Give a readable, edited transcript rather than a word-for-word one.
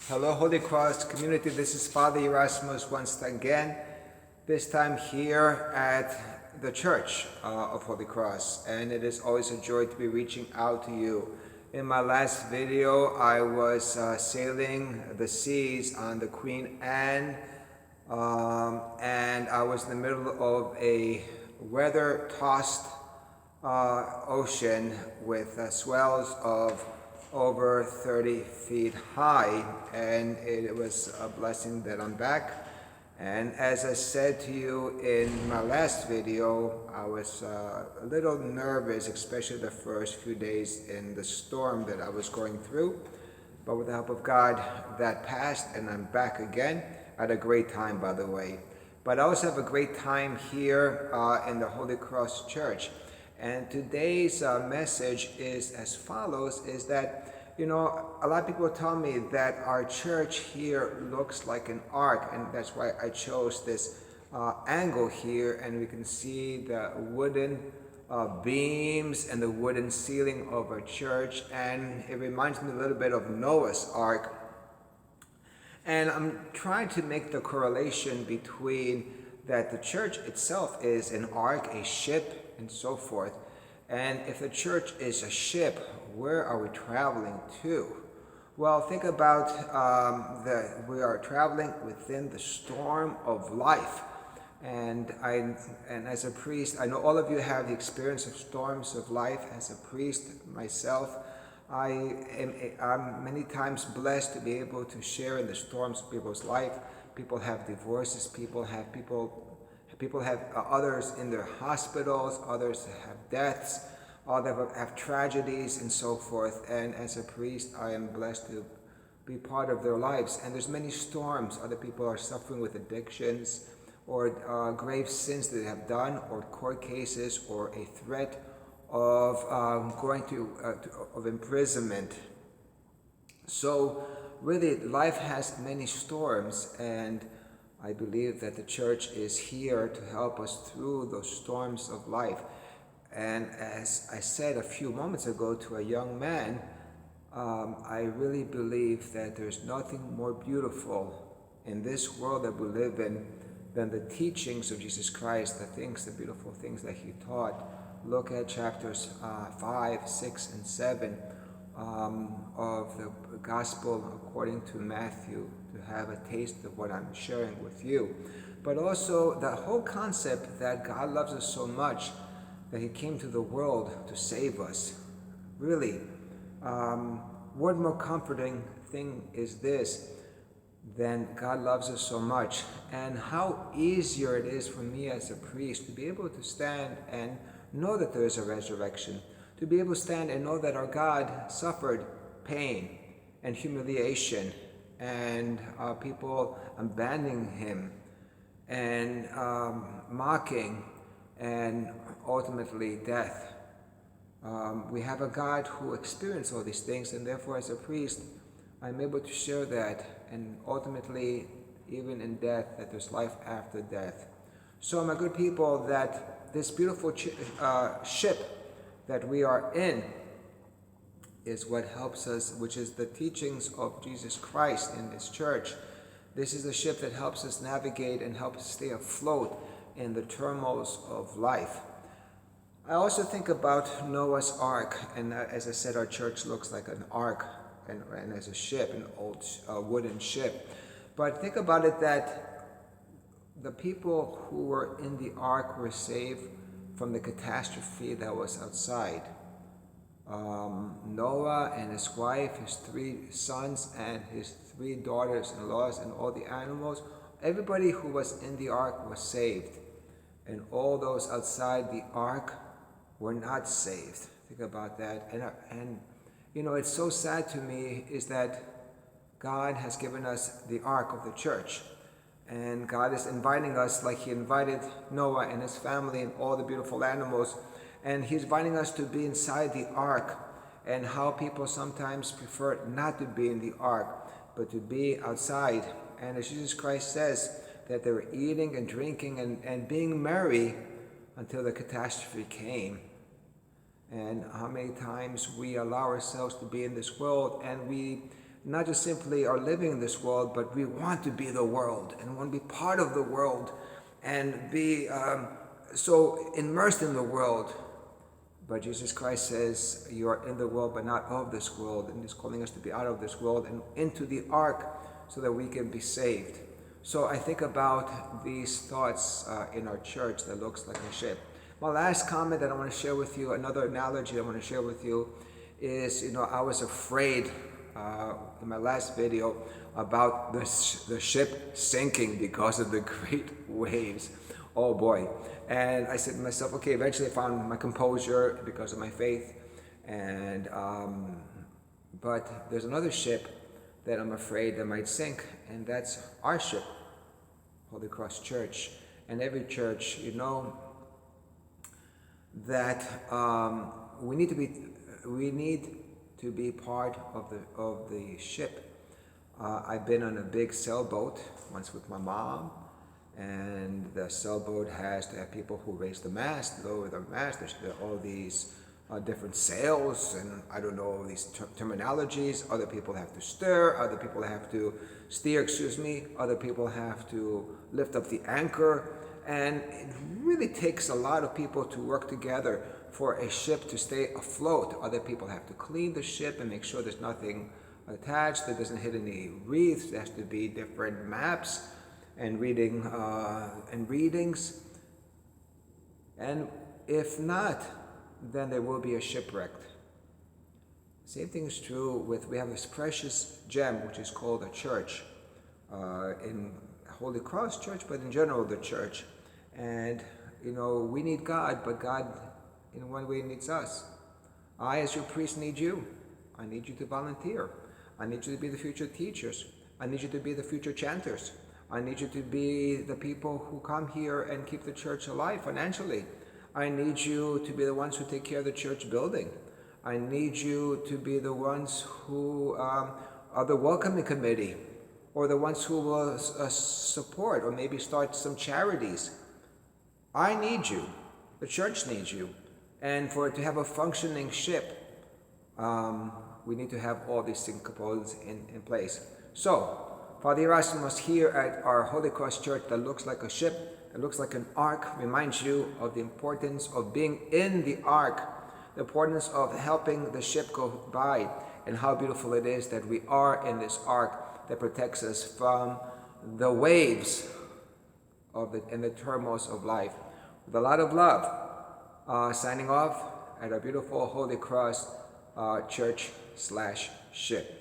Hello, Holy Cross community. This is Father Gerasimos once again, this time here at the Church of Holy Cross. And it is always a joy to be reaching out to you. In my last video, I was sailing the seas on the Queen Anne, and I was in the middle of a weather-tossed ocean with swells of over 30 feet high, and it was a blessing that I'm back. And as I said to you in my last video, I was a little nervous, especially the first few days in the storm that I was going through. But with the help of God, that passed, and I'm back again. I had a great time, by the way. But I also have a great time here in the Holy Cross Church. And today's message is as follows, is that, a lot of people tell me that our church here looks like an ark, and that's why I chose this angle here, and we can see the wooden beams and the wooden ceiling of our church, and it reminds me a little bit of Noah's Ark. And I'm trying to make the correlation between that the church itself is an ark, a ship, and so forth. And if the church is a ship, where are we traveling to? Well, think about we are traveling within the storm of life. And as a priest, I know all of you have the experience of storms of life. As a priest myself, I'm many times blessed to be able to share in the storms of people's life. People have divorces, people have others in their hospitals, others have deaths, others have tragedies and so forth. And as a priest, I am blessed to be part of their lives. And there's many storms. Other people are suffering with addictions or grave sins that they have done, or court cases, or a threat of of imprisonment. So really, life has many storms, and I believe that the church is here to help us through those storms of life. And as I said a few moments ago to a young man, I really believe that there's nothing more beautiful in this world that we live in than the teachings of Jesus Christ, the beautiful things that he taught. Look at chapters 5, 6, and 7 of the Gospel according to Matthew, to have a taste of what I'm sharing with you. But also the whole concept that God loves us so much that he came to the world to save us. Really, what more comforting thing is this than God loves us so much? And how easier it is for me as a priest to be able to stand and know that there is a resurrection, to be able to stand and know that our God suffered pain and humiliation, and people abandoning him and mocking, and ultimately death. We have a God who experienced all these things, and therefore as a priest, I'm able to share that, and ultimately, even in death, that there's life after death. So my good people, that this beautiful ship that we are in is what helps us, which is the teachings of Jesus Christ in this church. This is the ship that helps us navigate and help us stay afloat in the turmoils of life. I also think about Noah's Ark, and as I said, our church looks like an ark and as a ship, an old wooden ship. But think about it, that the people who were in the ark were saved from the catastrophe that was outside. Noah and his wife, his 3 sons, and his 3 daughters-in-laws, and all the animals, everybody who was in the ark was saved. And all those outside the ark were not saved. Think about that. And it's so sad to me is that God has given us the ark of the church. And God is inviting us like he invited Noah and his family and all the beautiful animals. And he's inviting us to be inside the ark, and how people sometimes prefer not to be in the ark, but to be outside. And as Jesus Christ says, that they were eating and drinking and being merry until the catastrophe came. And how many times we allow ourselves to be in this world, and we not just simply are living in this world, but we want to be the world and want to be part of the world and be so immersed in the world. But Jesus Christ says, you are in the world, but not of this world. And he's calling us to be out of this world and into the ark so that we can be saved. So I think about these thoughts in our church that looks like a ship. My last comment that I want to share with you, another analogy I want to share with you is, I was afraid in my last video about the ship sinking because of the great waves. Oh boy. And I said to myself, okay, eventually I found my composure because of my faith. And but there's another ship that I'm afraid that might sink, and that's our ship, Holy Cross Church. And every church, that we need to be part of the ship. I've been on a big sailboat once with my mom, and the sailboat has to have people who raise the mast, lower the mast. There's all these different sails, and I don't know these terminologies. Other people have to steer, other people have to steer, other people have to lift up the anchor, and it really takes a lot of people to work together for a ship to stay afloat. Other people have to clean the ship and make sure there's nothing attached, that doesn't hit any reefs. There has to be different maps and readings. And if not, then there will be a shipwreck. Same thing is true we have this precious gem which is called a church, in Holy Cross Church, but in general the church. And we need God, but God in one way needs us. I, as your priest, need you. I need you to volunteer. I need you to be the future teachers. I need you to be the future chanters. I need you to be the people who come here and keep the church alive financially. I need you to be the ones who take care of the church building. I need you to be the ones who are the welcoming committee, or the ones who will support or maybe start some charities. I need you. The church needs you. And for it to have a functioning ship, we need to have all these things composed in place. So, Father Gerasimos here at our Holy Cross Church that looks like a ship, that looks like an ark, reminds you of the importance of being in the ark, the importance of helping the ship go by, and how beautiful it is that we are in this ark that protects us from the waves and the turmoils of life. With a lot of love, signing off at our beautiful Holy Cross Church/ship.